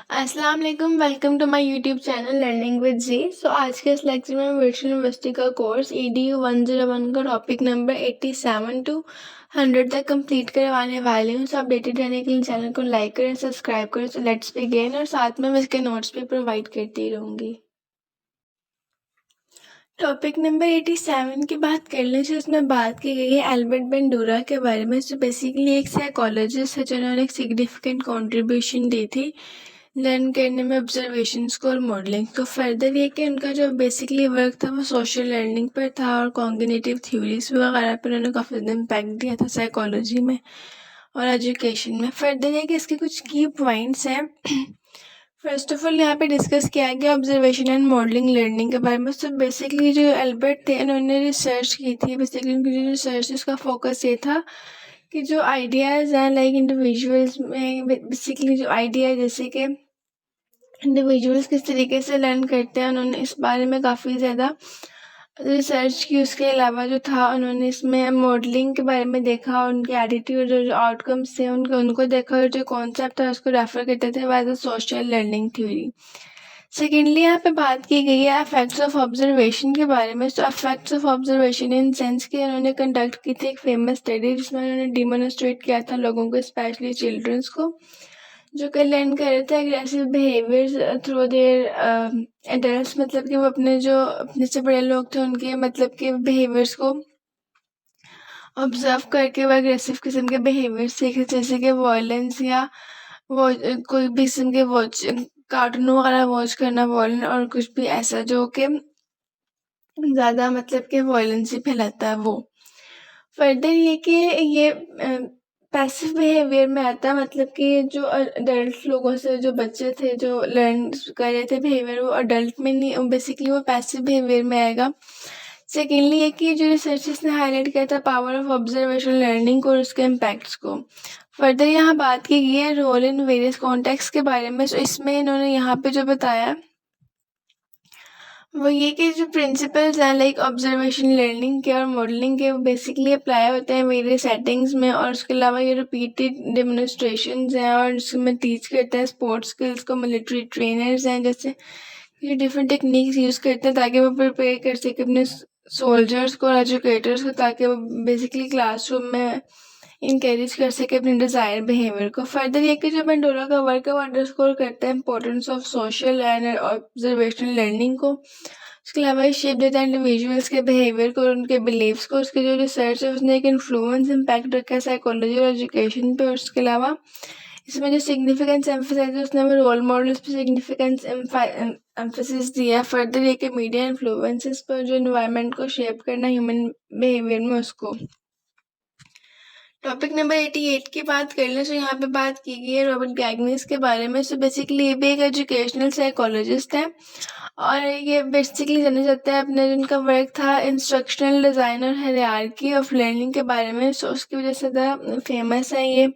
अस्सलाम वालेकुम, welcome to my YouTube channel learning with G. आज के इस लेक्चर में वर्चुअल यूनिवर्सिटी का कोर्स EDU 101 का टॉपिक नंबर 87 टू 100 तक कंप्लीट करवाने वाली हूँ। आप अपडेटेड रहने के लिए चैनल को लाइक करें, सब्सक्राइब करें। Let's begin. और साथ में मैं इसके नोट्स भी प्रोवाइड करती रहूँगी। टॉपिक नंबर 87 की बात कर लें, इसमें बात की गई है एल्बर्ट बेंडूरा के बारे में। बेसिकली एक साइकोलॉजिस्ट है जिन्होंने एक सिग्निफिकेंट कंट्रीब्यूशन दी थी लर्न करने में ऑब्जर्वेशंस को और मॉडलिंग को। फर्दर ये कि उनका जो बेसिकली वर्क था वो सोशल लर्निंग पर था और कॉग्निटिव थ्योरीज वगैरह पर उन्होंने काफ़ी ज़्यादा इम्पैक्ट दिया था साइकोलॉजी में और एजुकेशन में। फर्दर ये कि इसके कुछ की पॉइंट्स हैं। फर्स्ट ऑफ ऑल यहाँ पे डिस्कस किया गया ऑब्जर्वेशन एंड मॉडलिंग लर्निंग के बारे में। बेसिकली जो एल्बर्ट थे उन्होंने रिसर्च की थी। बेसिकली उनकी जो रिसर्च थी उसका फोकस ये था कि जो आइडियाज़ हैं लाइक इंडिविजुअल्स में, बेसिकली जो आइडिया जैसे कि इंडिविजुअल्स किस तरीके से लर्न करते हैं, उन्होंने इस बारे में काफ़ी ज़्यादा रिसर्च की। उसके अलावा जो था उन्होंने इसमें मॉडलिंग के बारे में देखा और उनके एटीट्यूड और जो आउटकम्स थे उनको देखा और जो कॉन्सेप्ट था उसको रेफर करते थे as a social learning theory. Secondly यहाँ पे बात की गई है इफेक्ट्स ऑफ ऑब्जर्वेशन के बारे में। Effects of observation in sense कि उन्होंने कंडक्ट की थी एक फेमस स्टडी जिसमें उन्होंने डिमोन्स्ट्रेट किया था लोगों को, स्पेशली चिल्ड्रंस को, जो कि लर्न कर रहे थे aggressive behaviours through their adults. मतलब कि वो अपने से बड़े लोग थे उनके मतलब के बिहेवियर्स को ऑब्जर्व करके वो एग्रेसिव किस्म के बिहेवियर सीखे, जैसे कि वायलेंस या वो कोई भी किस्म के वॉच कार्टून वगैरह वॉच करना वायलेंट और कुछ भी ऐसा जो कि ज़्यादा मतलब कि वायलेंस ही फैलाता है वो। फर्दर ये कि ये पैसिव बिहेवियर में आता है, मतलब कि जो अडल्ट लोगों से जो बच्चे थे जो लर्न कर रहे थे बिहेवियर वो अडल्ट में नहीं, बेसिकली वो पैसिव बिहेवियर में आएगा। सेकेंडली ये कि जो रिसर्चर्स ने हाईलाइट किया था पावर ऑफ ऑब्जर्वेशन लर्निंग और उसके इम्पैक्ट्स को। फर्दर यहाँ बात की गई है रोल इन वेरियस कॉन्टेक्स्ट के बारे में। इसमें इन्होंने यहाँ पे जो बताया वो ये कि जो प्रिंसिपल्स हैं लाइक ऑब्जर्वेशन लर्निंग के और मॉडलिंग के वो बेसिकली अप्लाई होते हैं वेरियस सेटिंग्स में। और उसके अलावा ये रिपीटेड डेमोन्स्ट्रेशंस हैं और इसमें टीच करते हैं स्पोर्ट्स स्किल्स को। मिलिट्री ट्रेनर्स हैं जैसे ये डिफरेंट टेक्निक्स यूज़ करते हैं ताकि वो प्रिपेयर कर सके अपने सोल्जर्स को और एजुकेटर्स को, ताकि वो बेसिकली क्लासरूम में इनकरेज कर सके अपने डिज़ायर बिहेवियर को। फर्दर ये कि जो बेंडोरा का वर्क है वो अंडरस्कोर करता है importance of social and observational learning को। उसके अलावा ये शेप देता है इंडिविजुअल्स के बिहेवियर को और उनके बिलीव्स को। उसके जो रिसर्च है उसने एक इन्फ्लुएंस इम्पैक्ट रखा है साइकोलॉजी और एजुकेशन पे। और उसके अलावा इसमें जो सिग्निफिकेंस एम्फसाइज है उसने हमें रोल मॉडल्स पे सिग्निफिकेंस एम्फसिस दिया। फर्दर ये कि मीडिया इन्फ्लुएंसेस पर जो इन्वायरमेंट को शेप करना ह्यूमन बिहेवियर में उसको। टॉपिक नंबर 88 की बात कर लें तो यहाँ पे बात की गई है रॉबर्ट गैगनिस के बारे में। बेसिकली ये भी एक एजुकेशनल साइकोलॉजिस्ट है और ये बेसिकली जाना जाता है अपने जिनका वर्क था इंस्ट्रक्शनल डिज़ाइन और हायरार्की ऑफ लर्निंग के बारे में। उसकी वजह से ज़्यादा फेमस है ये।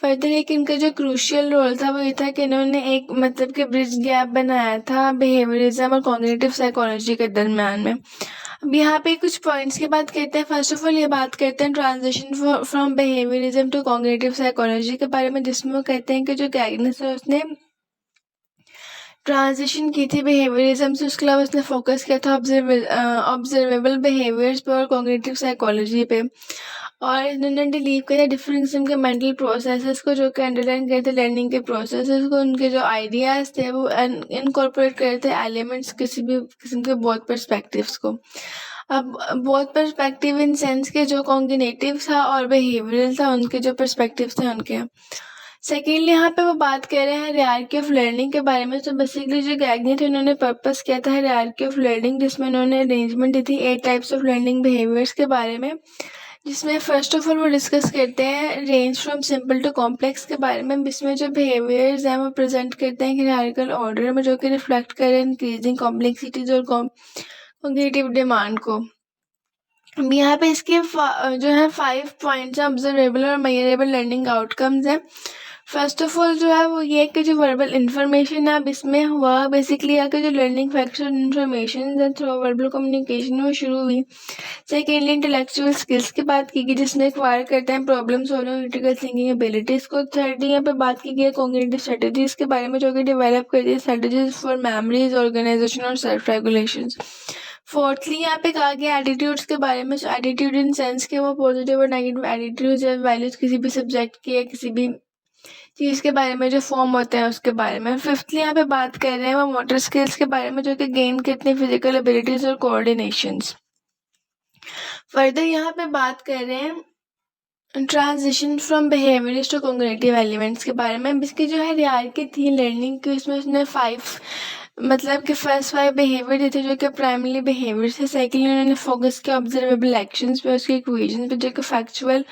फर्दर एक इनका जो क्रूशियल रोल था वो ये था कि इन्होंने एक मतलब कि ब्रिज गैप बनाया था बिहेवियरिज्म और कॉग्निटिव साइकोलॉजी के दरम्यान में। अब यहाँ पे कुछ पॉइंट्स की बात करते हैं। फर्स्ट ऑफ ऑल ये बात करते हैं transition from behaviourism to cognitive psychology के बारे में, जिसमें वो कहते हैं कि जो गैगनिस है उसने ट्रांजिशन की थी बिहेवियरिज्म से। उसके अलावा उसने फोकस किया था ऑब्जर्वेबल बिहेवियर्स पे और कॉग्निटिव साइकोलॉजी पे। और इन्होंने डिलीव किया डिफरेंट किस्म के मेंटल प्रोसेसेस को जो कि अंडरलाइन करते लर्निंग के प्रोसेसेस को। उनके जो आइडियाज़ थे वो इनकॉर्पोरेट करते एलिमेंट्स किसी भी किस्म के बोथ पर्सपेक्टिव्स को। अब बोथ पर्सपेक्टिव इन सेंस के जो कॉग्निटिव था और बिहेवियरल था उनके जो पर्सपेक्टिव थे उनके। सेकेंडली यहाँ पे वो बात कर रहे हैं हायरार्की ऑफ लर्निंग के बारे में। बेसिकली जो गैगनी थे उन्होंने पर्पस किया था हायरार्की ऑफ लर्निंग, जिसमें उन्होंने अरेंजमेंट दी थी 8 टाइप्स ऑफ लर्निंग बिहेवियर्स के बारे में। जिसमें फर्स्ट ऑफ ऑल वो डिस्कस करते हैं range from simple to complex के बारे में। इसमें जो बिहेवियर्स हैं वो प्रेजेंट करते हैं हायरार्किकल ऑर्डर में, जो कि रिफ्लेक्ट करें इंक्रीजिंग कॉम्प्लेक्सिटीज और कॉग्निटिव डिमांड को। अब यहाँ पे इसके जो है 5 पॉइंट्स हैं ऑब्जर्वेबल और मेजरेबल लर्निंग आउटकम्स हैं। फर्स्ट ऑफ ऑल जो है वो ये है कि जो वर्बल इन्फॉर्मेशन है अब इसमें हुआ बेसिकली है कि जो learning factor information through verbal communication वो शुरू हुई। सेकेंडली इंटेलेक्चुअल स्किल्स की बात की गई जिसमें एक्वायर करते हैं problem solving critical thinking abilities को। थर्डली यहाँ पे बात की गई है कॉग्निटिव स्ट्रेटजीज के बारे में जो कि डेवलप करती है स्ट्रेटजीज फॉर मेमोरीज ऑर्गेनाइजेशन और सेल्फ रेगुलेशन। फोर्थली यहाँ पे कहा गया एटीट्यूड्स के बारे में। एटीट्यूड इन सेंस के वो पॉजिटिव और नेगेटिव एटीट्यूड्स या वैल्यूज किसी भी सब्जेक्ट की या किसी भी चीज़ के बारे में जो फॉर्म होते हैं उसके बारे में। फिफ्थली यहाँ पे बात कर रहे हैं वो मोटर स्किल्स के बारे में जो कि गेन करते हैं फिजिकल एबिलिटीज और कोऑर्डिनेशंस। फर्दर यहाँ पे बात कर रहे हैं transition from behaviours to cognitive elements के बारे में। अब इसकी जो है हायरार्की थी लर्निंग की उसमें उसने 5 मतलब कि फर्स्ट 5 बिहेवियर देते जो कि प्राइमरी बिहेवियर थे। सेकेंडली उन्होंने फोकस किया ऑब्जर्वेबल एक्शंस पे उसके इक्वेशन पे जो कि फैक्चुअल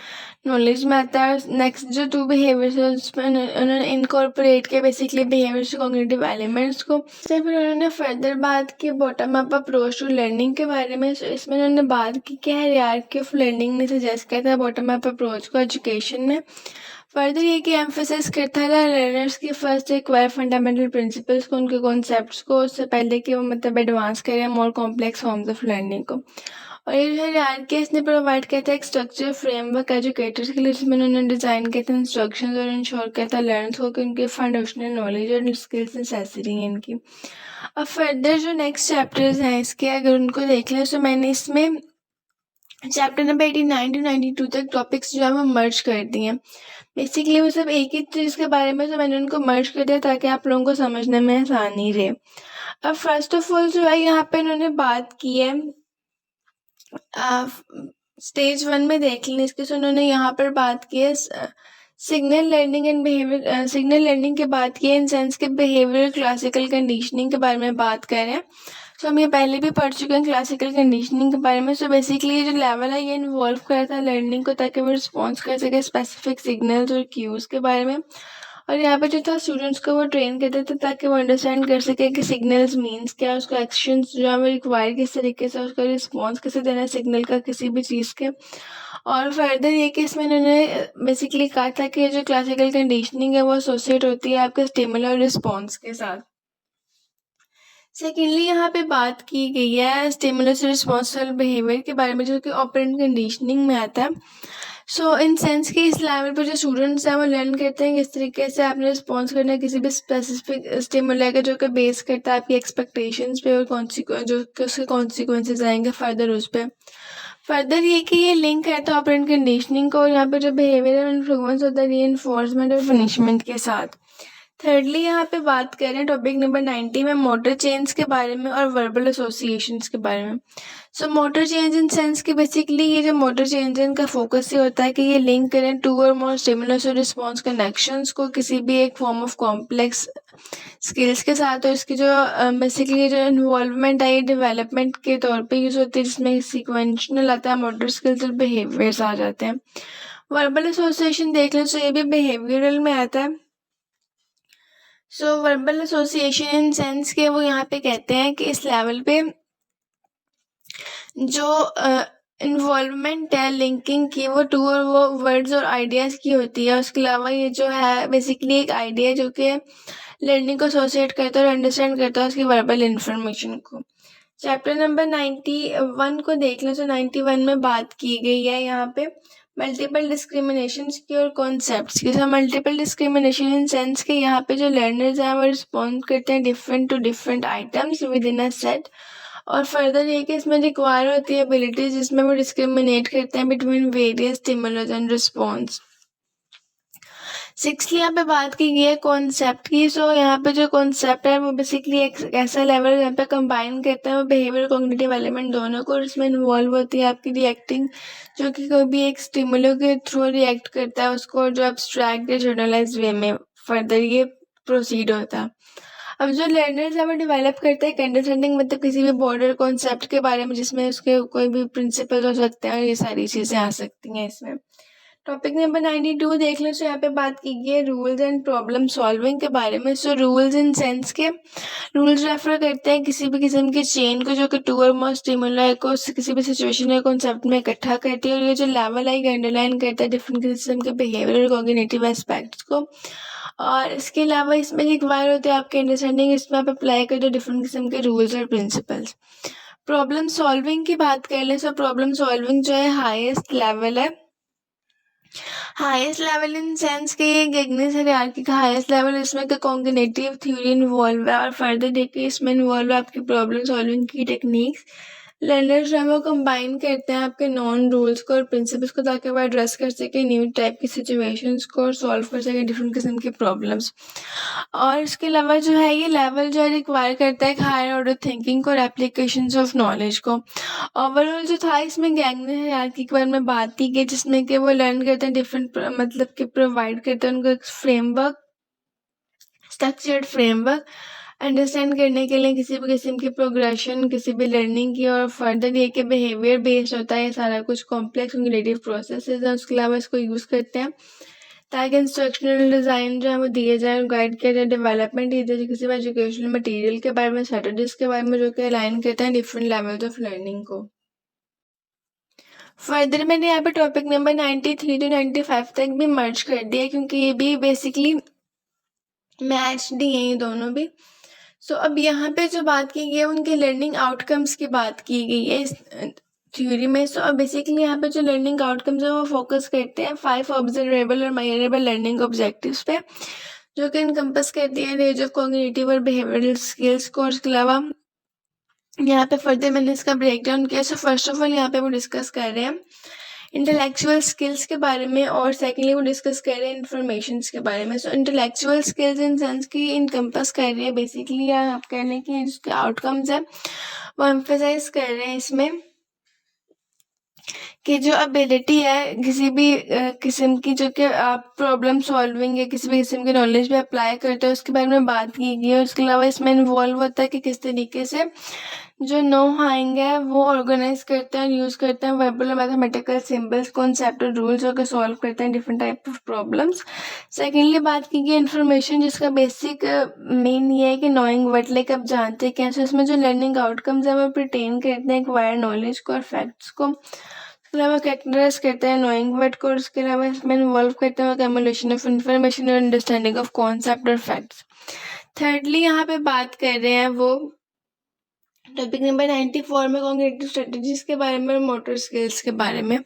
नॉलेज में आता है। नेक्स्ट जो 2 बिहेवियर्स है उसमें उन्होंने इनकॉर्पोरेट किया बेसिकली बिहेवियर्स कॉग्निटिव एलिमेंट्स को। फिर उन्होंने फर्दर बात की bottom up approach to learning के बारे में। इसमें उन्होंने बात की कि हायरार्की ऑफ लर्निंग ने सजेस्ट किया था बॉटम अप अप्रोच को एजुकेशन में। फर्दर ये कि एम्फेसिस करता था लर्नर्स की फर्स्ट एक्वायर फंडामेंटल प्रिंसिपल्स को उनके कॉन्सेप्ट्स को उससे पहले कि वो मतलब एडवांस करें more complex forms of learning को। और ये जो है हायरार्की इसने प्रोवाइड किया था एक स्ट्रक्चर फ्रेमवर्क एजुकेटर्स के लिए जिसमें उन्होंने डिज़ाइन किए थे इंस्ट्रक्शंस और इंश्योर किया था लर्नर्स को कि उनके फाउंडेशनल नॉलेज और स्किल्स नेसेसरी हैं इनकी। अब फर्दर जो नेक्स्ट चैप्टर्स हैं इसके अगर उनको देख लें तो मैंने इसमें चैप्टर नंबर 89 to 92 तक टॉपिक्स जो है वो मर्ज कर दिए हैं। बेसिकली वो सब एक ही चीज़ के बारे में तो मैंने उनको मर्ज कर दिया ताकि आप लोगों को समझने में आसानी रहे। अब फर्स्ट ऑफ ऑल जो है यहाँ पे इन्होंने बात की है स्टेज 1 में देख लें इसके। तो उन्होंने यहाँ पर बात की है signal learning and behaviour. Signal learning की बात की है इन सेंस के बिहेवियर क्लासिकल कंडीशनिंग के बारे में बात कर रहे हैं। सो हम ये पहले भी पढ़ चुके हैं क्लासिकल कंडीशनिंग के बारे में। सो बेसिकली ये जो लेवल है ये इन्वॉल्व करता है लर्निंग को ताकि वो रिस्पॉन्स कर सके स्पेसिफिक सिग्नल्स और क्यूज़ के बारे में। और यहाँ पे जो था स्टूडेंट्स को वो ट्रेन करते थे ताकि वो अंडरस्टैंड कर सके कि सिग्नल्स मीन्स क्या, उसका एक्शंस जो है वो रिक्वायर किस तरीके से, उसका रिस्पॉन्स कैसे देना है सिग्नल का किसी भी चीज़ के। और फर्दर ये कि इसमें उन्होंने बेसिकली कहा था कि जो क्लासिकल कंडीशनिंग है वो एसोसिएट होती है आपके स्टिमुलस और रिस्पॉन्स के साथ। सेकेंडली यहाँ पे बात की गई है स्टिमुलस रिस्पॉन्सिबल बिहेवियर के बारे में जो कि ऑपरेंट कंडीशनिंग में आता है। सो इन सेंस कि इस लेवल पर जो स्टूडेंट्स हैं वो लर्न करते हैं किस तरीके से आपने रिस्पॉन्स करना है किसी भी स्पेसिफिक स्टिमुलस का जो कि बेस करता है आपकी एक्सपेक्टेशंस पे और जो कि उसके कॉन्सिक्वेंसेज आएंगे फर्दर उस पर। फर्दर ये कि ये लिंक करता है ऑपरेंट कंडीशनिंग को और यहाँ पे जो बिहेवियर इन्फ्लुएंस होता है रीइंफोर्समेंट और पनिशमेंट के साथ। थर्डली यहाँ पे बात करें टॉपिक नंबर 90 में मोटर चेंज के बारे में और वर्बल एसोसिएशंस के बारे में। सो मोटर चेंज इन सेंस कि बेसिकली ये जो मोटर चेंज है इनका फोकस ये होता है कि ये लिंक करें 2 और मोर स्टिमुलस और रिस्पॉन्स कनेक्शंस को किसी भी एक फॉर्म ऑफ कॉम्प्लेक्स स्किल्स के साथ। और इसकी जो बेसिकली जो इन्वॉल्वमेंट है ये डेवलपमेंट के तौर पे यूज़ होती है जिसमें सिक्वेंशनल आता है मोटर स्किल्स और बिहेवियर्स आ जाते हैं। वर्बल एसोसिएशन देख लें तो ये भी बिहेवियरल में आता है। सो वर्बल एसोसिएशन इन सेंस के वो यहाँ पे कहते हैं कि इस लेवल पे जो इन्वॉल्वमेंट है लिंकिंग की वो 2 और वो वर्ड्स और आइडियाज़ की होती है। उसके अलावा ये जो है बेसिकली एक आइडिया जो कि लर्निंग को एसोसिएट करता है और अंडरस्टैंड करता है उसकी वर्बल इंफॉर्मेशन को। चैप्टर नंबर 91 को देख लें तो 91 में बात की गई है यहाँ पे मल्टीपल डिस्क्रिमिनेशंस की और कॉन्सेप्ट्स की। मल्टीपल डिस्क्रिमिनेशन इन सेंस के यहाँ पे जो लर्नर्स हैं वो रिस्पॉन्ड करते हैं different to different items within a set. और फर्दर ये कि इसमें रिक्वायर होती है एबिलिटीज जिसमें वो डिस्क्रिमिनेट करते हैं between various stimulus and response. सिक्सली यहाँ पे बात की गई है कॉन्सेप्ट की। सो यहाँ पे जो कॉन्सेप्ट है वो बेसिकली एक ऐसा लेवल यहाँ पे कंबाइन करता है वो बिहेवियर कॉग्निटिव एलिमेंट दोनों को। इसमें इन्वॉल्व होती है आपकी रिएक्टिंग जो कि कोई भी एक स्टिमुलो के थ्रू रिएक्ट करता है उसको जो एब्स्ट्रैक्ट या जनरलाइज वे में फर्दर ये प्रोसीड होता है। अब जो लर्नर्स है वो डेवलप करते हैं एक अंडरस्टैंडिंग मतलब किसी भी बॉर्डर कॉन्सेप्ट के बारे में जिसमें उसके कोई भी प्रिंसिपल हो सकते हैं और ये सारी चीज़ें आ सकती हैं इसमें। टॉपिक नंबर 92 देख लो। सो यहाँ पे बात की गई है रूल्स एंड प्रॉब्लम सॉल्विंग के बारे में। सो रूल्स इन सेंस के रूल्स रेफर करते हैं किसी भी किस्म की चेन को जो कि टू और मोर स्टिमुलाई को किसी भी सिचुएशन या कॉन्सेप्ट में इकट्ठा करती है, और ये जो लेवल है ये अंडरलाइन करता है डिफरेंट किस्म के बिहेवियर और कॉग्निटिव एस्पेक्ट्स को। और इसके अलावा इसमें रिक्वायर होते हैं आपके अंडरस्टैंडिंग, इसमें आप अप्लाई कर दो डिफरेंट किस्म के रूल्स और प्रिंसिपल्स। प्रॉब्लम सॉल्विंग की बात कर लें। सो प्रॉब्लम सॉल्विंग जो है हाईएस्ट लेवल है। हाईएस्ट लेवल इन सेंस के ये गेगनेस हायरार्की का हाईएस्ट लेवल, इसमें का कॉग्निटिव थ्योरी इन्वॉल्व है, और फर्दर देखिए इसमें इन्वॉल्व है आपकी प्रॉब्लम सॉल्विंग की टेक्निक्स। लर्नर्स जो है वो कंबाइन करते हैं आपके नॉन रूल्स को और प्रिंसिपल्स को, ताकि वो एड्रेस कर सके न्यू टाइप की सिचुएशंस को और सॉल्व कर सके डिफरेंट किस्म की प्रॉब्लम्स। और इसके अलावा जो है ये लेवल जो है रिक्वायर करता है हायर ऑर्डर थिंकिंग और एप्लीकेशंस ऑफ नॉलेज को। ओवरऑल जो था इसमें गैंगने हायरार्की के बारे में बात की गई, जिसमें कि वो लर्न करते हैं डिफरेंट मतलब कि प्रोवाइड करते हैं उनको एक फ्रेमवर्क, स्ट्रक्चर्ड फ्रेमवर्क अंडरस्टैंड करने के लिए किसी भी किस्म की प्रोग्रेशन किसी भी लर्निंग की, और फर्दर ये कि बिहेवियर बेस्ड होता है ये सारा कुछ, कॉम्प्लेक्स क्रिएटिव प्रोसेसेस हैं। उसके अलावा इसको यूज़ करते हैं ताकि इंस्ट्रक्शनल डिज़ाइन जो है वो दिए जाए, गाइड किया जाए डेवलपमेंट इधर किसी भी एजुकेशनल मटेरियल के बारे में, स्ट्रेटजीज के बारे में, जो कि अलाइन करते हैं डिफरेंट लेवल्स ऑफ लर्निंग को। फर्दर मैंने यहाँ पे टॉपिक नंबर 93 to 95 तक भी मर्ज कर दिया, क्योंकि ये भी बेसिकली मैच दी है ये दोनों भी। सो अब यहाँ पे जो बात की गई है उनके लर्निंग आउटकम्स की बात की गई है इस थ्योरी में। सो अब बेसिकली यहाँ पे जो लर्निंग आउटकम्स है वो फोकस करते हैं 5 ऑब्जर्वेबल और मेजरेबल लर्निंग ऑब्जेक्टिव्स पे, जो कि इनकम्पस करती है रेंज ऑफ कॉग्निटिव और बिहेवियरल स्किल्स को। और इसके अलावा यहाँ पे फर्दर मैंने इसका ब्रेक डाउन किया। सो फर्स्ट ऑफ ऑल यहाँ पे वो डिस्कस कर रहे हैं इंटेलेक्चुअल स्किल्स के बारे में, और सेकेंडली वो डिस्कस कर रहे हैं इन्फॉर्मेशन के बारे में। सो इंटेलेक्चुअल स्किल्स इन सेंस की इनकम्पस कर रही है बेसिकली, आप कह लें कि जिसके आउटकम्स है वो एम्फेसाइज कर रहे हैं इसमें कि जो एबिलिटी है किसी भी किस्म की, जो कि आप प्रॉब्लम सॉल्विंग या किसी भी किस्म की नॉलेज में अप्लाई करते हो, उसके बारे में बात की गई है। उसके अलावा इसमें इन्वॉल्व होता है कि किस तरीके से जो नो आएंगे वो ऑर्गेनाइज करते हैं, यूज़ करते हैं वर्बल और मैथमेटिकल सिंबल्स, कॉन्सेप्ट और रूल्स जो कि सॉल्व करते हैं different type of problems. Secondly बात की गई इन्फॉर्मेशन, जिसका बेसिक मेन ये है कि नोइंग वर्ड, लाइक आप जानते हैं कैसे इसमें जो लर्निंग आउटकम्स है वो प्रटेन करते हैं एक्वायर नॉलेज को और फैक्ट्स को। इसके अलावा कैरेक्टराइज करते हैं नोइंग वर्ड को, और इसके अलावा इसमें इन्वॉल्व करते हैं एक्युमुलेशन ऑफ इंफॉर्मेशन और अंडरस्टैंडिंग ऑफ कॉन्सेप्ट और फैक्ट्स। थर्डली यहाँ पे बात कर रहे हैं वो टॉपिक नंबर 94 में कॉग्निटिव स्ट्रेटजीज के बारे में और मोटर स्किल्स के बारे में।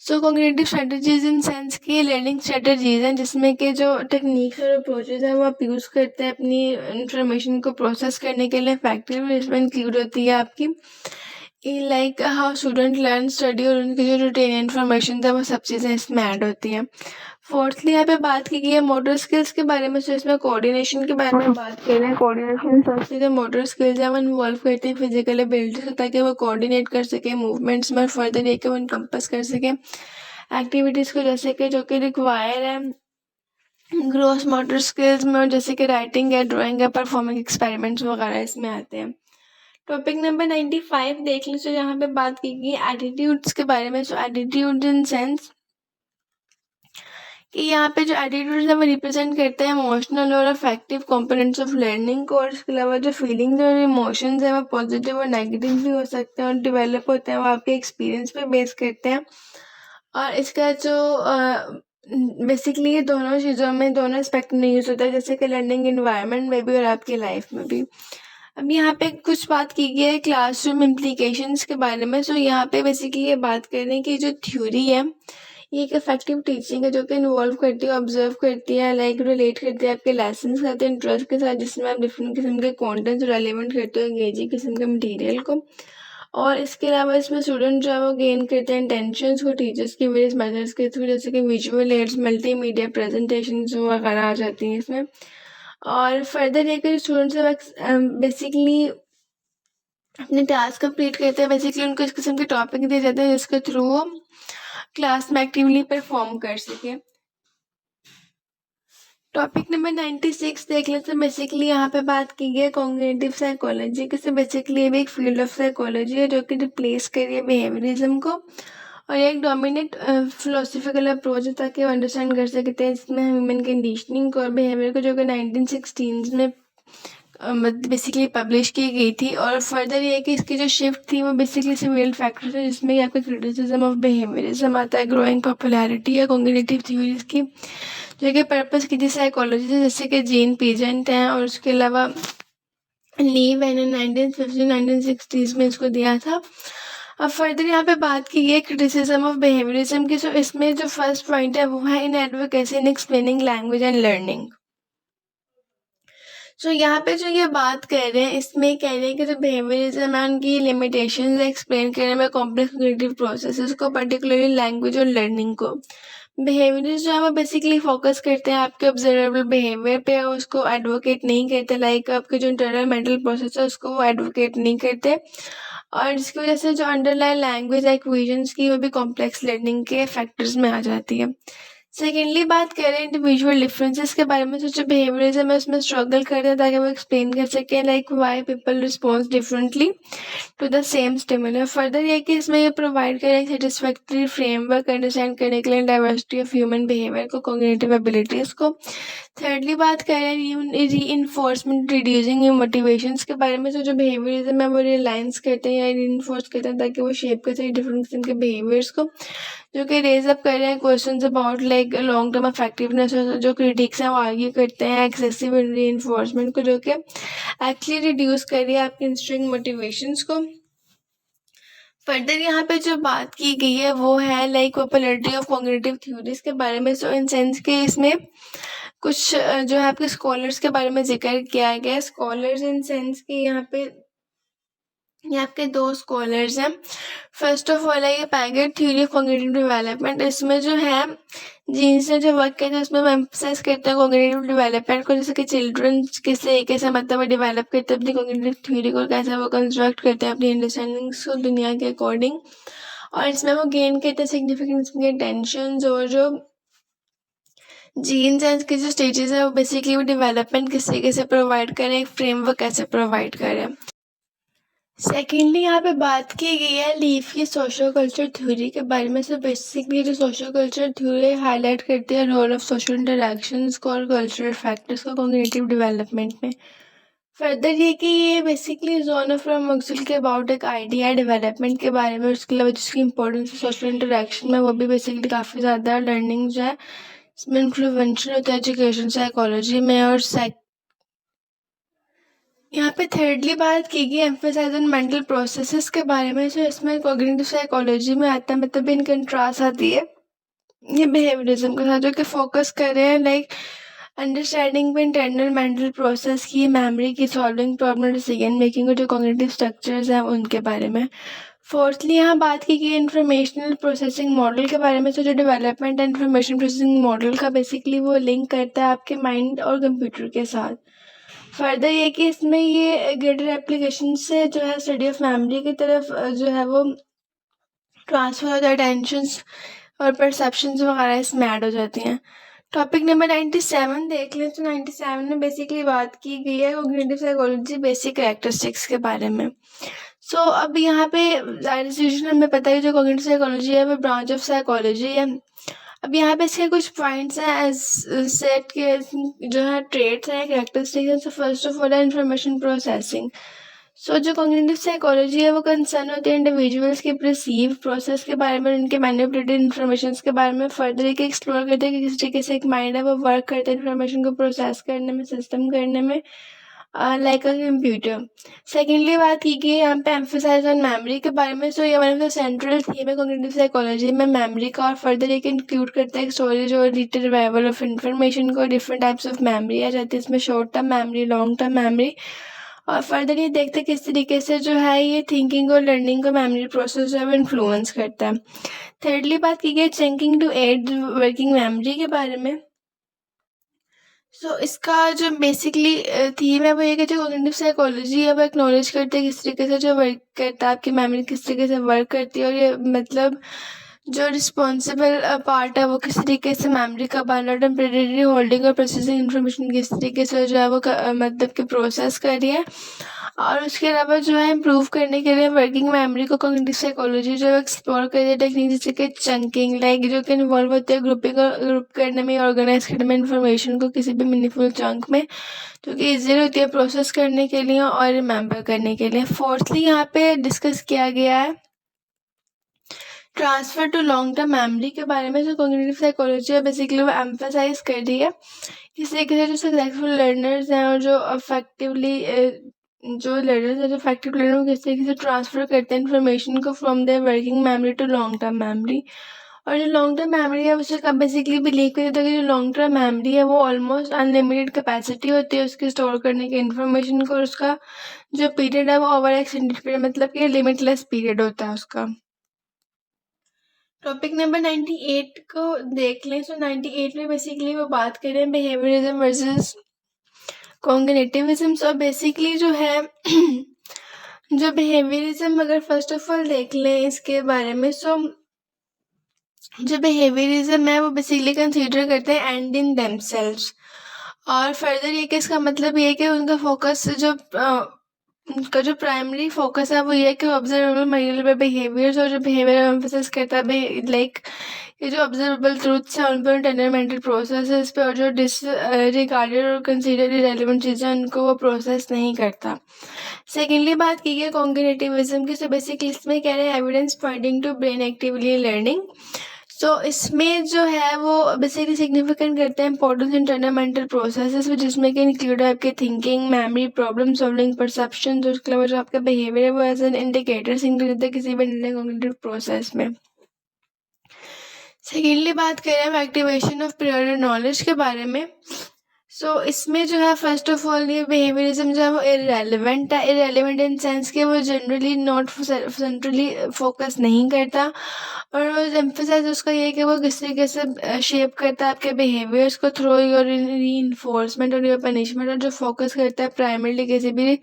सो कॉग्निटिव स्ट्रेटजीज इन सेंस की लर्निंग स्ट्रेटजीज हैं जिसमें कि जो टेक्निक्स और अप्रोचेज हैं वो आप यूज़ करते हैं अपनी इंफॉर्मेशन को प्रोसेस करने के लिए। फैक्टर इसमें इंक्लूड होती है आपकी like how student learn study, और उनकी जो रिटेन इन्फॉर्मेशन है वो सब चीज़ें इसमें ऐड होती हैं। फोर्थली यहाँ पे बात की गई है मोटर स्किल्स के बारे में। सो इसमें कोऑर्डिनेशन के बारे में बात कर रहे हैं। कोऑर्डिनेशन सबसे जो मोटर स्किल्स है वो इन्वॉल्व करते हैं फिजिकल एबिलिटी से, ताकि वो कोऑर्डिनेट कर सके मूवमेंट्स में और फर्दर लेके वो इनकम्पस कर सके एक्टिविटीज़ को, जैसे कि जो कि रिक्वायर है ग्रोस मोटर स्किल्स में, जैसे कि राइटिंग है, ड्राइंग है, परफॉर्मिंग एक्सपेरिमेंट्स वगैरह इसमें आते हैं। टॉपिक नंबर 95 देख लीजिए, यहाँ पे बात की गई एटीट्यूड्स के बारे में। सो एटीट्यूड इन सेंस कि यहाँ पे जो एटीट्यूड्स है वो रिप्रेजेंट करते हैं इमोशनल और अफेक्टिव कंपोनेंट्स ऑफ लर्निंग को। और इसके अलावा जो फीलिंग्स और इमोशंस हैं वो पॉजिटिव और नेगेटिव भी हो सकते हैं और डेवलप होते हैं, वो आपके एक्सपीरियंस पे बेस करते हैं। और इसका जो बेसिकली ये दोनों चीज़ों में दोनों एस्पेक्ट में यूज़ होता है, जैसे कि लर्निंग इन्वायरमेंट में भी और आपकी लाइफ में भी। अब यहाँ पे कुछ बात की गई है क्लासरूम इम्प्लीकेशंस के बारे में। सो यहाँ पे बेसिकली ये बात कर रहे हैं कि जो थ्योरी है ये एक इफेक्टिव टीचिंग है जो कि इन्वॉल्व करती है, ऑब्जर्व करती है, लाइक रिलेट करती है आपके लेसन के साथ, इंटरेस्ट के साथ, जिसमें आप डिफरेंट किस्म के कॉन्टेंट्स रेलिवेंट करते हो एंगेजिंग किस्म के मटीरियल को। और इसके अलावा इसमें स्टूडेंट जो है वो गेन करते हैं इंटेंशंस को टीचर्स की वेरियस मेथड्स के थ्रू, जैसे कि विजुअल एड्स, मल्टीमीडिया प्रेजेंटेशन वगैरह आ जाती हैं इसमें। और फर्दर लेकर स्टूडेंट्स बेसिकली अपने टास्क कंप्लीट करते हैं। बेसिकली उनको इस किस्म के टॉपिक दिए जाते हैं जिसके थ्रू वो क्लास में एक्टिवली परफॉर्म कर सके। टॉपिक नंबर 96 देख लेते हैं। बेसिकली यहाँ पे बात की गई कॉग्निटिव साइकोलॉजी की। बेसिकली ये भी एक फील्ड ऑफ साइकोलॉजी है जो कि रिप्लेस कर रही है बिहेवियरिज्म को। और ये एक डोमिनेंट फिलोसफिकल अप्रोच है ताकि वो अंडरस्टैंड कर सकते हैं इसमें ह्यूमन कंडीशनिंग और बिहेवियर को, जो कि 1916 में बेसिकली पब्लिश की गई थी। और फर्दर ये है कि इसकी जो शिफ्ट थी वो बेसिकली सिविल फैक्टर्स है, जिसमें आपका क्रिटिसिज्म ऑफ बिहेवियरिज्म आता है, ग्रोइंग पॉपुलैरिटी या कॉग्निटिव थ्योरीज की जो कि पर्पस की थी साइकोलॉजी से, जैसे कि जीन पीजेंट हैं, और उसके अलावा ली वैन ने 1960s में इसको दिया था। अब फर्दर यहाँ पे बात की है क्रिटिसिज्म ऑफ बिहेवियरिज्म की। सो इसमें जो फर्स्ट पॉइंट है वो है in advocacy in explaining language and learning. So यहाँ पे जो ये बात कर रहे हैं इसमें कह रहे हैं कि जो बिहेवियरिज्म है उनकी लिमिटेशंस एक्सप्लेन करने में कॉम्प्लेक्स क्रिएटिव प्रोसेसेस को, पर्टिकुलरली लैंग्वेज और लर्निंग को। बिहेवियरिस्ट जो है वो बेसिकली फोकस करते हैं आपके ऑब्जर्वेबल बिहेवियर पे, उसको एडवोकेट नहीं करते, लाइक आपके जो इंटरनल मेंटल प्रोसेस है उसको वो एडवोकेट नहीं करते। और जिसकी वजह से जो अंडरलाइन लैंग्वेज एक्विजन्स की वो भी कॉम्प्लेक्स लर्निंग के फैक्टर्स में आ जाती है। सेकेंडली बात करें इंडिविजुअल डिफरेंसेस के बारे में, तो जो बिहेवियरिज्म है उसमें स्ट्रगल करते हैं ताकि वो एक्सप्लेन कर सकें like why people respond differently to the same stimulus. Further ये कि इसमें ये प्रोवाइड करें सेटिस्फैक्टरी फ्रेमवर्क अंडरस्टैंड करने के लिए डाइवर्सिटी ऑफ ह्यूमन बिहेवियर को, कॉग्निटिव एबिलिटीज़ को। थर्डली बात करें री इन्फोर्समेंट रिड्यूसिंग मोटिवेशंस के बारे में, तो जो बिहेवियरिज्म है वो रिलायंस करते हैं या री इन्फोर्स करते हैं ताकि वो शेप कर सके डिफरेंट किस्म के बिहेवियर्स को, जो कि रेज अप कर रहे हैं questions about like long term effectiveness. जो क्रिटिक्स हैं वो आर्ग्यू करते हैं एक्सेसिव रीइंफोर्समेंट को, जो कि एक्चुअली रिड्यूस कर रही है आपकी इंस्ट्रिंग मोटिवेशंस को। फर्दर यहाँ पे जो बात की गई है वो है like popularity of cognitive theories के बारे में। सो इन सेंस के इसमें कुछ जो है आपके स्कॉलर्स के बारे में जिक्र किया गया है। स्कॉलर्स इन सेंस के यहाँ पे ये आपके दो स्कॉलर्स हैं। फर्स्ट ऑफ ऑल है ये Paget theory of cognitive development. इसमें जो है जीन्स ने जो वर्क किया था उसमें वो एम्फसाइज करते हैं कॉग्निटिव डेवलपमेंट को, जैसे कि चिल्ड्रन किस तरीके से मतलब वो डेवलप करते हैं अपनी कॉग्निटिव थ्योरी को, कैसे वो कंस्ट्रक्ट करते हैं अपनी अंडरस्टैंडिंग्स को दुनिया के अकॉर्डिंग। और इसमें वो गेन करते हैं सिग्निफिकेंस के टेंशंस, और जो जीन्स एंड के जो स्टेजेस है वो बेसिकली वो डेवलपमेंट किस तरीके से प्रोवाइड करें, एक फ्रेमवर्क कैसे प्रोवाइड करें। सेकेंडली यहाँ पे बात की गई है लीफ की सोशल कल्चर थ्योरी के बारे में। सो बेसिकली जो सोशल कल्चर थ्योरी हाईलाइट करती है रोल ऑफ सोशल इंटरेक्शंस को और कल्चरल फैक्टर्स को कॉग्निटिव डेवलपमेंट में। फर्दर ये कि ये बेसिकली जोन ऑफ मक्सुल के अबाउट एक आइडिया डेवलपमेंट के बारे में, उसके अलावा जिसकी इंपॉर्टेंस सोशल इंटरेक्शन में वो भी बेसिकली काफ़ी ज़्यादा लर्निंग जो है इसमें इन्फ्लुएंशियल होता है एजुकेशन साइकोलॉजी में। और यहाँ पे थर्डली बात की गई एम्फेसाइज ऑन मेंटल प्रोसेसेस के बारे में, जो इसमें कॉग्निटिव साइकोलॉजी में आता है, मतलब इन कंट्रास्ट आती है ये बिहेवियरिज्म के साथ, जो कि फोकस कर रहे हैं लाइक अंडरस्टैंडिंग पे इंटरनल मेंटल प्रोसेस की, मेमोरी की, सॉल्विंग प्रॉब्लम, डिसीजन मेकिंग और जो कॉग्निटिव स्ट्रक्चर्स हैं उनके बारे में। फोर्थली यहाँ बात की गई इंफॉर्मेशनल प्रोसेसिंग मॉडल के बारे में। तो जो डेवलपमेंट इंफॉर्मेशन प्रोसेसिंग मॉडल का बेसिकली वो लिंक करता है आपके माइंड और कंप्यूटर के साथ। फर्दर ये कि इसमें ये ग्रेटर एप्लीकेशन से जो है स्टडी ऑफ मेमोरी की तरफ जो है वो ट्रांसफर होता है, टेंशंस और परसेप्शंस वगैरह इसमें ऐड हो जाती हैं। टॉपिक नंबर 97 देख लें। तो 97 में बेसिकली बात की गई है कॉग्निटिव साइकोलॉजी बेसिक कैरेक्टरिस्टिक्स के बारे में। सो अब यहाँ पे हमें पता है जो कॉग्निटिव साइकोलॉजी है वो ब्रांच ऑफ साइकोलॉजी है। अब यहाँ पे इसके कुछ पॉइंट्स हैं एज सेट के जो है ट्रेट्स हैं, कैरेक्टरिस्टिक्स। फर्स्ट ऑफ ऑल है इंफॉर्मेशन प्रोसेसिंग। सो जो कॉग्निटिव साइकोलॉजी है वो कंसर्न होती है इंडिविजुअल्स के परसीव प्रोसेस के बारे में, उनके मैनिपुलेटेड इन्फॉर्मेशन के बारे में। फर्दर एक एक्सप्लोर करते हैं कि किस तरीके से एक माइंड है वो वर्क करता है इन्फॉर्मेशन को प्रोसेस करने में, सिस्टम करने में, लाइक अ कंप्यूटर। सेकेंडली बात की गई यहाँ पे एम्फोसाइज ऑन मेमोरी के बारे में। सो ये one of the central theme है कॉग्निटिव साइकोलॉजी में मेमोरी का, और फर्दर एक इंक्लूड करता है स्टोरेज और रिट्रीवल ऑफ इंफॉर्मेशन को। डिफरेंट टाइप्स ऑफ मेमोरी आ जाती है इसमें, short term memory, long term memory. और फर्दर ये देखते हैं किस तरीके से जो है ये थिंकिंग और लर्निंग को मेमोरी प्रोसेस जो है वो इन्फ्लुएंस करता है। थर्डली बात की गई thinking to aid working memory के बारे में। सो इसका जो बेसिकली थीम है वो ये कि जो कॉग्निटिव साइकोलॉजी है वो एक्नॉलेज करते हैं किस तरीके से जो वर्क करता है आपकी मेमोरी, किस तरीके से वर्क करती है, और ये मतलब जो रिस्पॉन्सिबल पार्ट है वो किस तरीके से मेमोरी का बनाना, टेम्परेरी होल्डिंग और प्रोसेसिंग इन्फॉर्मेशन किस तरीके से जो है वो मतलब कि प्रोसेस कर रही है। और उसके अलावा जो है इम्प्रूव करने के लिए वर्किंग मेमोरी को कॉग्निटिव साइकोलॉजी जो एक्सप्लोर करती है टेक्निक जैसे कि चंकिंग लाइक जो कि इन्वॉल्व होती है ग्रुप करने में, ऑर्गेनाइज करने में इन्फॉर्मेशन को किसी भी मीनिंगफुल चंक में, जो कि इजी होती है प्रोसेस करने के लिए और रिमेम्बर करने के लिए। फोर्थली यहाँ पे डिस्कस किया गया है transfer to long term memory के बारे में, जो कॉग्निटिव साइकोलॉजी है बेसिकली वो एम्फेसाइज कर रही है। इस तरीके से जो सक्सेसफुल लर्नर्स हैं और जो इफेक्टिव लर्नर वो किस तरीके से ट्रांसफर करते हैं इन्फॉर्मेशन को from their working memory to long term memory. और जो लॉन्ग टर्म मेमोरी है उसे बेसिकली बिलीव करते हैं कि जो लॉन्ग टर्म मेमोरी है वो ऑलमोस्ट अनलिमिटेड कैपेसिटी होती है उसकी स्टोर करने की इन्फॉर्मेशन को, और उसका जो पीरियड है वो ओवर एक्सटेंडेड पीरियड मतलब कि लिमिटलेस पीरियड होता है उसका। टॉपिक नंबर 98 को देख लें। सो 98 में बेसिकली वो बात कर रहे हैं बिहेवियरिज्म वर्सेस कॉग्निटिविज्म। और बेसिकली जो है जो बिहेवियरिज्म अगर फर्स्ट ऑफ ऑल देख लें इसके बारे में, सो जो बिहेवियरिज्म है वो बेसिकली कंसीडर करते हैं एंड इन देमसेल्व्स। और फर्दर ये कि इसका मतलब ये है कि उनका फोकस उनका जो प्राइमरी फोकस है वो ये है कि ऑब्जर्वेबल मटेरियल बिहेवियर्स, और जो बिहेवियर एम्फेसिस करता है लाइक ये जो ऑब्जर्वेबल ट्रूथ्स हैं उन पर, इंटरनल मेंटल प्रोसेसेस पे, और जो डिसरिगार्डेड और कंसीडर इरेलेवेंट चीज़ें उनको वो प्रोसेस नहीं करता। सेकेंडली बात की गई कॉग्निटिविज्म की। सो बेसिकली इसमें कह रहे हैं evidence pointing to brain actively learning. So इसमें जो है वो बेसिकली सिग्निफिकेंट करते हैं इंपॉर्टेंस इंटरनल मेंटल प्रोसेसेस, जिसमें कि इंक्लूड है आपके thinking, memory, problem solving, perception, जो उसके अलावा जो आपका बिहेवियर है वो एज एन इंडिकेटर सिग्नल देता है किसी भी इंटरनल कॉग्निटिव प्रोसेस में। सेकेंडली बात कर रहे हैं एक्टिवेशन ऑफ प्रायर नॉलेज के बारे में। सो इसमें जो है फर्स्ट ऑफ ऑल ये बिहेवियरिज्म जो है वो इररेलेवेंट है। इररेलेवेंट इन सेंस कि वो जनरली नॉट सेंट्रली फोकस नहीं करता, और वो एम्फेसाइज उसका ये है कि वो किस तरीके से शेप करता है आपके बिहेवियर्स को थ्रू योर रीइंफोर्समेंट और योर पनिशमेंट, और जो फोकस करता है प्राइमरली किसी भी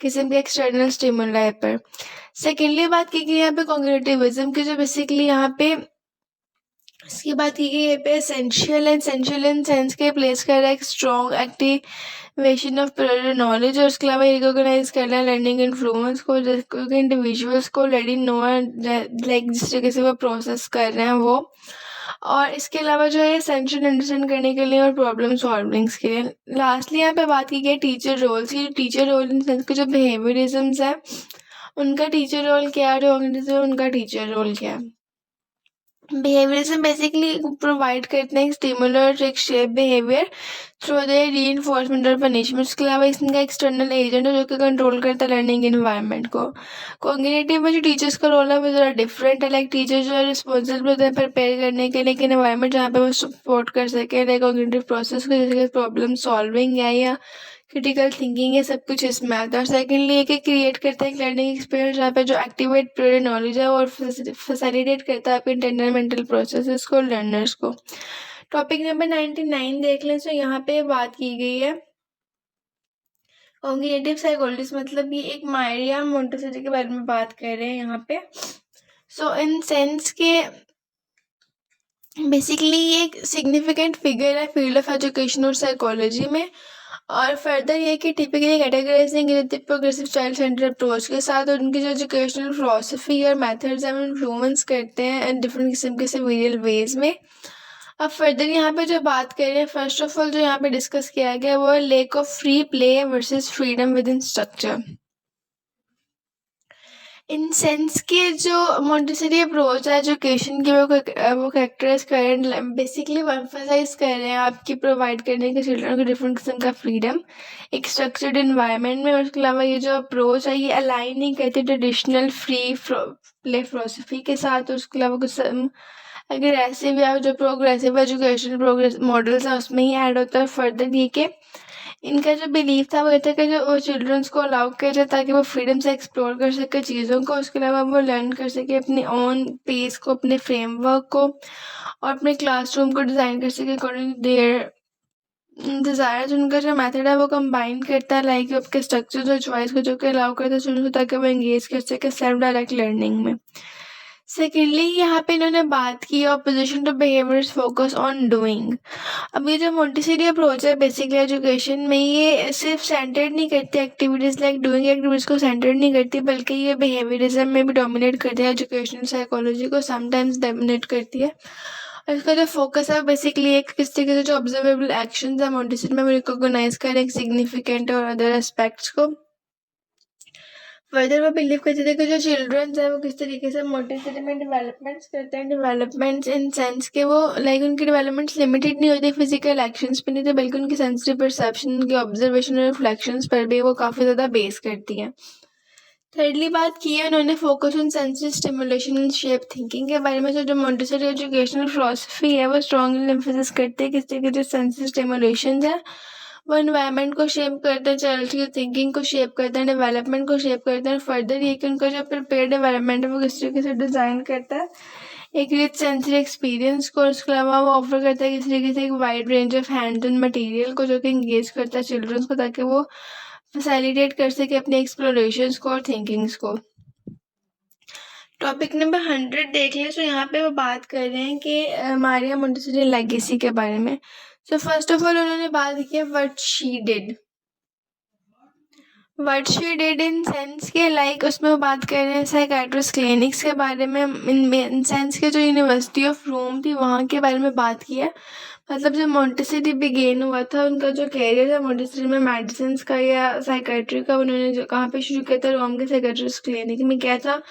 किस्म के एक्सटर्नल स्टिमुलाई पर। सेकेंडली बात की गई यहाँ पे कॉग्निटिविज्म की, जो बेसिकली यहाँ पे इसकी बात की गई है पे एसेंशियल इन सेंस के प्लेस कर रहा है एक strong activation of prior knowledge, और उसके अलावा रिकॉग्नाइज करना है लर्निंग इन्फ्लुएंस को, क्योंकि इंडिविजुअल्स को ऑलरेडी नो लाइक जिस तरीके से वो प्रोसेस कर रहे हैं वो। और इसके अलावा जो है एसेंशियल अंडरस्टैंड करने के लिए और प्रॉब्लम सॉल्विंग्स के लिए। लास्टली यहाँ पे बात की गई टीचर रोल्स की। टीचर रोल इन सेंस के जो बिहेवियरिज्म्स है उनका टीचर रोल क्या है, उनका टीचर रोल क्या है। बिहेवियरिज्म बेसिकली प्रोवाइड करते हैं स्टिमुलर एक shape behaviour through the reinforcement और पनिशमेंट। उसके अलावा इसका एक्सटर्नल एजेंट है जो कि कंट्रोल करता है लर्निंग इन्वायरमेंट को। कॉग्निटिव में जो टीचर्स का रोल है वो ज़रा डिफरेंट है। लाइक टीचर जो है रिस्पॉन्सिबल होते हैं प्रिपेयर करने के लिए इन्वायरमेंट जहाँ पे वो सपोर्ट कर सके लाइक कॉग्निटिव प्रोसेस को, जैसे प्रॉब्लम सॉल्विंग है या क्रिटिकल थिंकिंग, ये सब कुछ इसमें आता है। और सेकेंडली एक क्रिएट करता है एक लर्निंग एक्सपीरियंस जहाँ पे जो एक्टिवेट प्रायर नॉलेज है और फैसिलिटेट करता है आपके इंटरनल मेंटल प्रोसेसेस को, लर्नर्स को। टॉपिक नंबर 99 देख लें। सो यहाँ पे बात की गई है कॉग्निटिव साइकोलॉजिस्ट, मतलब ये एक मारिया मोंटेसरी के बारे में बात कर रहे हैं यहाँ पे। सो इन सेंस के बेसिकली ये एक सिग्निफिकेंट फिगर है फील्ड ऑफ एजुकेशन और साइकोलॉजी में। और फर्दर ये कि typically categorising progressive child centre approach के साथ, और उनकी जो एजुकेशनल फिलॉसफी और मेथड्स हैं वो इन्फ्लुएंस करते हैं डिफरेंट किस्म के सिविलियल वेज में। अब फर्दर यहाँ पे जो बात कर रहे हैं फर्स्ट ऑफ ऑल जो यहाँ पे डिस्कस किया गया वो है lake of free play versus freedom with in structure. In sense के जो मोंटेसरी अप्रोच है एजुकेशन की वो कैरेक्टराइज कर रहे हैं, बेसिकली वो एम्फसाइज कर रहे हैं आपकी प्रोवाइड करने के चिल्ड्रन को डिफरेंट किस्म का फ्रीडम एक स्ट्रक्चर्ड इन्वायरमेंट में। और उसके अलावा ये जो अप्रोच है ये अलाइन नहीं करती ट्रेडिशनल फ्री प्ले फिलोसफी के साथ। और उसके अलावा कुछ अग्रेसिव या जो प्रोग्रेसिव एजुकेशन प्रोग्रेस मॉडल्स हैं उसमें ही ऐड होता है। फर्दर ये कि इनका जो बिलीव था वो ये था कि जो वो चिल्ड्रंस को अलाउ किया जाए ताकि वो फ्रीडम से एक्सप्लोर कर सके चीज़ों को, उसके अलावा वो लर्न कर सके अपने ऑन पेस को, अपने फ्रेमवर्क को, और अपने क्लासरूम को डिज़ाइन कर सके अकॉर्डिंग टू देयर डिज़ायर्स। उनका जो मेथड है वो कंबाइन करता है लाइक आपके स्ट्रक्चर और चॉइस को, जो कि अलाउ करता है स्टूडेंट्स को ताकि वो एंगेज कर सके सेल्फ डायरेक्ट लर्निंग में। सेकेंडली यहाँ पे इन्होंने बात की opposition to behaviour focus on doing. अब ये जो मोंटेसरी अप्रोच है बेसिकली एजुकेशन में, ये सिर्फ सेंटर्ड नहीं करती एक्टिविटीज़ लाइक डूइंग एक्टिविटीज़ को सेंटर्ड नहीं करती, बल्कि ये बिहेवियरिज्म में भी डोमिनेट करती है, एजुकेशनल साइकोलॉजी को समटाइम्स डोमिनेट करती है। और इसका जो फोकस है बेसिकली एक किस तरीके से जो ऑब्जर्वेबल एक्शंस है मोंटेसरी में रिकॉग्नाइज करें सिग्निफिकेंट और अदर एस्पेक्ट्स को। फर्दर वो बिलीव करते थे कि जो चिल्ड्रंस है वो किस तरीके से मोंटेसरी में डेवलपमेंट्स करते हैं, डेवलपमेंट्स इन सेंस के वो लाइक उनकी डेवलपमेंट्स लिमिटेड नहीं होती फिजिकल एक्शंस पे नहीं थे, बल्कि उनकी सेंसिटिव परसेप्शन, उनकी ऑब्जर्वेशन और रिफ्लेक्शंस पर भी वो काफ़ी ज़्यादा बेस करती हैं। थर्डली बात की है उन्होंने focus on sensory stimulation and shape thinking के बारे में। जो मोंटेसरी एजुकेशनल फिलॉसफी है वो स्ट्रॉन्गली एम्फेसिस करते हैं किस तरीके जो सेंसरी स्टिमुलेशन है वो एनवायरनमेंट को शेप करते हैं, चाइल्ड की थिंकिंग को शेप करते हैं, डेवलपमेंट को शेप करते हैं। फर्दर ये कि उनका जो प्रिपेयर डेवलपमेंट है वो किस तरीके से डिज़ाइन करता है एक रिच सेंसरी एक्सपीरियंस को। उसके अलावा वो ऑफर करता है किस तरीके से एक wide range of hands on material को जो कि इंगेज करता है चिल्ड्रंस को, ताकि वो फैसिलिटेट कर सके अपने एक्सप्लोरेशंस को और थिंकिंग्स को। टॉपिक नंबर 100 देख लें। तो यहाँ पे वो बात कर रहे हैं कि मारिया मोंटेसरी लेगेसी के बारे में। सो फर्स्ट ऑफ ऑल उन्होंने बात की है what she did in sense के लाइक उसमें वो बात कर रहे हैं साइकाइट्रिस्ट क्लिनिक्स के बारे में, इन सेंस के जो यूनिवर्सिटी ऑफ रोम थी वहाँ के बारे में बात की है। मतलब जब मोंटेसरी बिगेन हुआ था उनका जो कैरियर था मोंटेसरी में मेडिसिन का या साइकाइट्री का, उन्होंने जो कहाँ पे शुरू किया था, रोम के साइकाइट्रिस्ट क्लिनिक में किया था।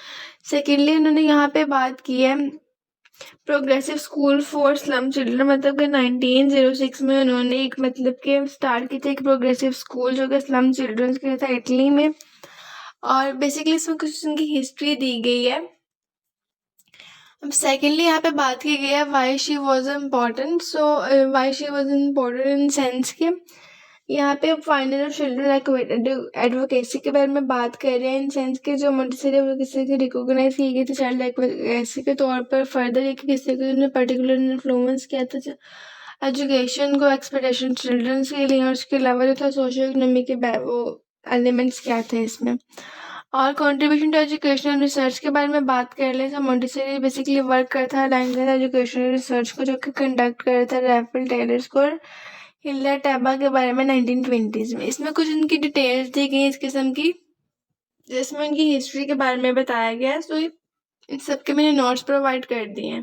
सेकेंडली उन्होंने यहाँ पे बात की है progressive school for slum children, मतलब कि 1906 में उन्होंने एक मतलब के स्टार्ट की थी एक प्रोग्रेसिव स्कूल जो कि स्लम चिल्ड्रन के लिए था इटली में। और बेसिकली इसमें कुछ उनकी हिस्ट्री दी गई है। अब सेकेंडली यहाँ पे बात की गई है why she was important. So why she was important in sense के यहाँ पे फाइनल ऑफ चिल्ड्रन एडवोकेसी के बारे में बात कर रहे हैं इन सेंस के जो मोंटेसरी वो किसी से रिकॉग्नाइज की गई थी चाइल्ड एडवोकेसी के तौर पर। फर्दर एक किसी को उन्होंने पर्टिकुलर इन्फ्लुएंस किया था एजुकेशन को एक्सपेक्टेशन चिल्ड्रंस के लिए, और उसके अलावा जो था सोशल इकोनॉमी के वो एलिमेंट्स क्या थे इसमें। और कंट्रीब्यूशन टू एजुकेशनल रिसर्च के बारे में बात कर ले तो मोंटेसरी बेसिकली वर्क करता है लैंग्वेज एजुकेशनल रिसर्च को जो कि कंडक्ट करता है रैफल टेलर स्कोर हिल्ला टैबा के बारे में 1920s में। इसमें कुछ उनकी डिटेल्स दी गई इस किस्म की जिसमें उनकी हिस्ट्री के बारे में बताया गया है। सो इन सब के मैंने नोट्स प्रोवाइड कर दिए हैं।